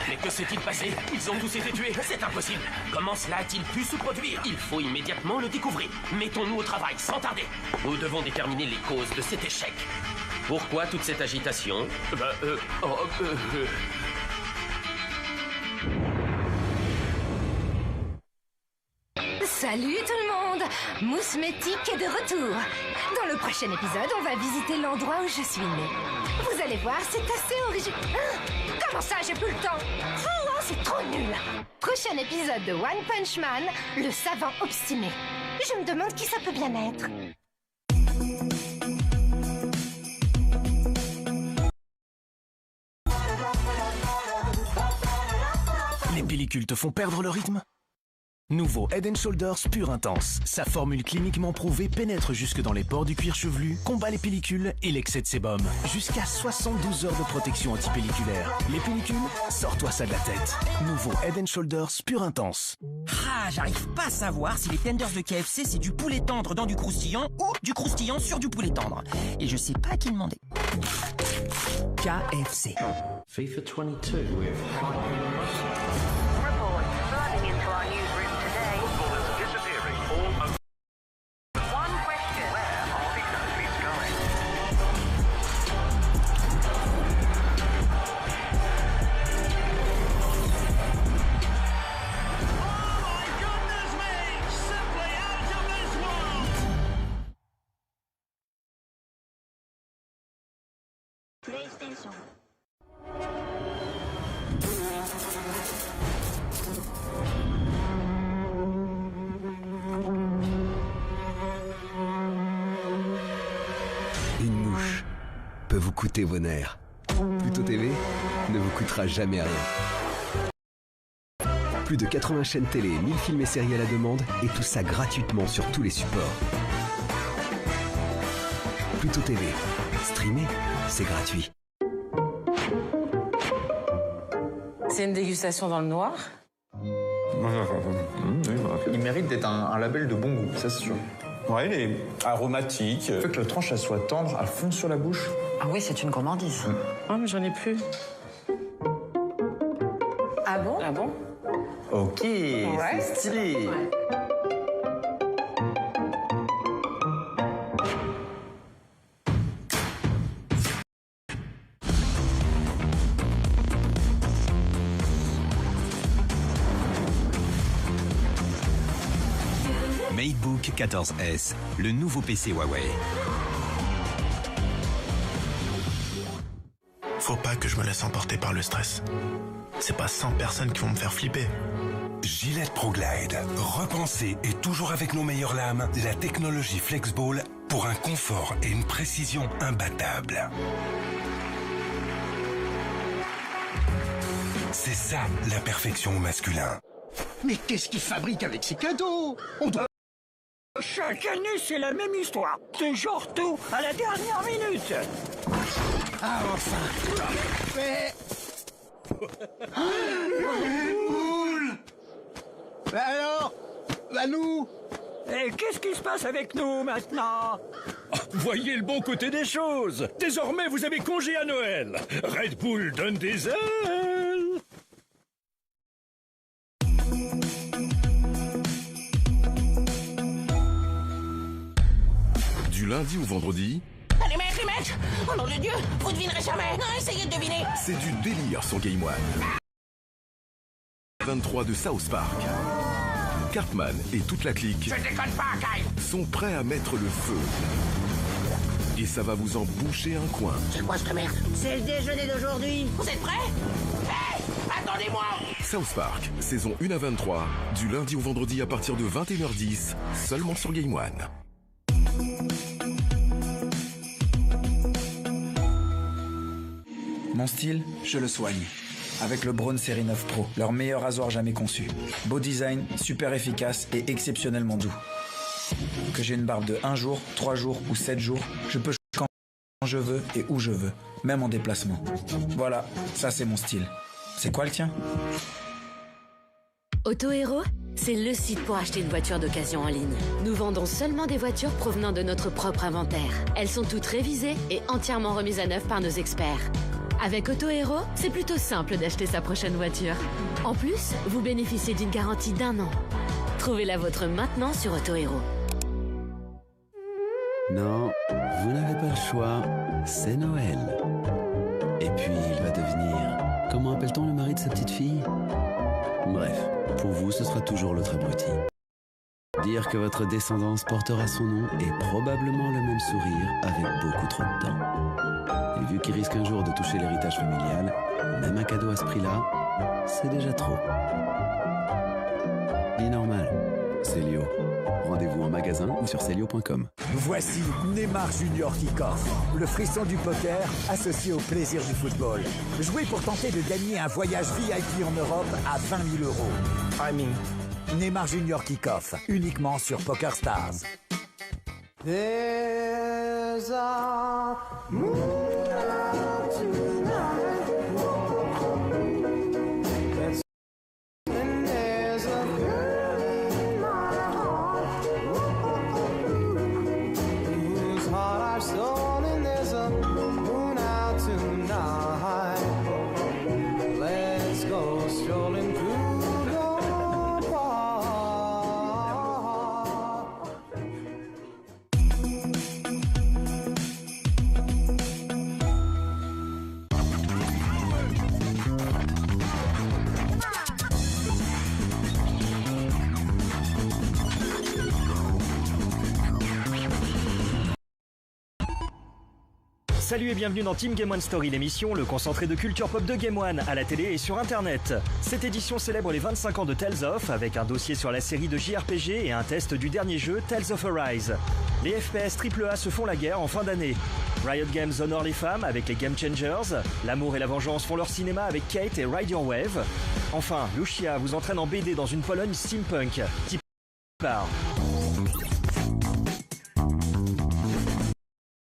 Mais que s'est-il passé? Ils ont tous été tués. C'est impossible. Comment cela a-t-il pu se produire? Il faut immédiatement le découvrir. Mettons-nous au travail, sans tarder. Nous devons déterminer les causes de cet échec. Pourquoi toute cette agitation? Salut tout le monde! Mousse Métique est de retour. Dans le prochain épisode, on va visiter l'endroit où je suis née. Vous allez voir, c'est assez original. Comment ça, j'ai plus le temps? Oh, c'est trop nul! Prochain épisode de One Punch Man, le savant obstiné. Je me demande qui ça peut bien être. Les pellicules te font perdre le rythme? Nouveau Head & Shoulders Pure Intense. Sa formule cliniquement prouvée pénètre jusque dans les pores du cuir chevelu, combat les pellicules et l'excès de sébum. Jusqu'à 72 heures de protection antipelliculaire. Les pellicules, sors-toi ça de la tête. Nouveau Head & Shoulders Pure Intense. Ah, j'arrive pas à savoir si les tenders de KFC c'est du poulet tendre dans du croustillant ou du croustillant sur du poulet tendre. Et je sais pas à qui demander. KFC. FIFA 22 with PlayStation. Une mouche peut vous coûter vos nerfs. Pluto TV ne vous coûtera jamais rien. Plus de 80 chaînes télé, 1000 films et séries à la demande, et tout ça gratuitement sur tous les supports. Pluto TV. Streamer, c'est gratuit. C'est une dégustation dans le noir. Il mérite d'être un label de bon goût, ça c'est sûr. Ouais, il est aromatique. Le fait que la tranche elle soit tendre, à fond sur la bouche. Ah oui, c'est une gourmandise. Ah, mais j'en ai plus. Ah bon? Ah bon? Ok, c'est stylé. Ouais. MateBook 14S, le nouveau PC Huawei. Faut pas que je me laisse emporter par le stress. C'est pas 100 personnes qui vont me faire flipper. Gillette ProGlide. Repensée et toujours avec nos meilleures lames, la technologie FlexBall pour un confort et une précision imbattables. C'est ça la perfection au masculin. Mais qu'est-ce qu'il fabrique avec ces cadeaux? On doit... Chaque année, c'est la même histoire. C'est genre tout à la dernière minute. Ah, enfin. Mais... Boule. Bah alors? Bah nous? Et qu'est-ce qui se passe avec nous maintenant? Voyez le bon côté des choses. Désormais, vous avez congé à Noël. Red Bull donne des ailes. Du lundi au vendredi... Les mecs, oh nom de Dieu, vous devinerez jamais. Non, essayez de deviner. C'est du délire sur Game One. 23 de South Park. Cartman et toute la clique Je déconne pas, Kyle. sont prêts à mettre le feu. Et ça va vous en boucher un coin. C'est quoi cette merde? C'est le déjeuner d'aujourd'hui. Vous êtes prêts? Hey, attendez-moi. South Park, saison 1 à 23, du lundi au vendredi à partir de 21h10, seulement sur Game One. Mon style, je le soigne. Avec le Braun Série 9 Pro, leur meilleur rasoir jamais conçu. Beau design, super efficace et exceptionnellement doux. Que j'ai une barbe de 1 jour, 3 jours ou 7 jours, je peux quand je veux et où je veux, même en déplacement. Voilà, ça c'est mon style. C'est quoi le tien? AutoHero, c'est le site pour acheter une voiture d'occasion en ligne. Nous vendons seulement des voitures provenant de notre propre inventaire. Elles sont toutes révisées et entièrement remises à neuf par nos experts. Avec Auto Hero, c'est plutôt simple d'acheter sa prochaine voiture. En plus, vous bénéficiez d'une garantie d'1 an. Trouvez la vôtre maintenant sur Auto Hero. Non, vous n'avez pas le choix, c'est Noël. Et puis il va devenir... Comment appelle-t-on le mari de sa petite fille? Bref, pour vous, ce sera toujours l'autre abruti. Dire que votre descendance portera son nom et probablement le même sourire avec beaucoup trop de temps. Et vu qu'il risque un jour de toucher l'héritage familial, même un cadeau à ce prix-là, c'est déjà trop. Vie normale, Célio. Rendez-vous en magasin ou sur Célio.com. Voici Neymar Junior Kick-Off, le frisson du poker associé au plaisir du football. Jouez pour tenter de gagner un voyage VIP en Europe à 20 000 €. Timing. Neymar Junior Kick-Off, uniquement sur PokerStars. There's a moon out tonight. And there's a girl in my heart whose heart I've stolen. There's a moon out tonight. Let's go strolling through the park. Salut et bienvenue dans Team Game One Story, l'émission, le concentré de culture pop de Game One, à la télé et sur internet. Cette édition célèbre les 25 ans de Tales of, avec un dossier sur la série de JRPG et un test du dernier jeu, Tales of Arise. Les FPS AAA se font la guerre en fin d'année. Riot Games honore les femmes avec les Game Changers, l'amour et la vengeance font leur cinéma avec Kate et Ride Your Wave. Enfin, Lucia vous entraîne en BD dans une Pologne steampunk. Type par...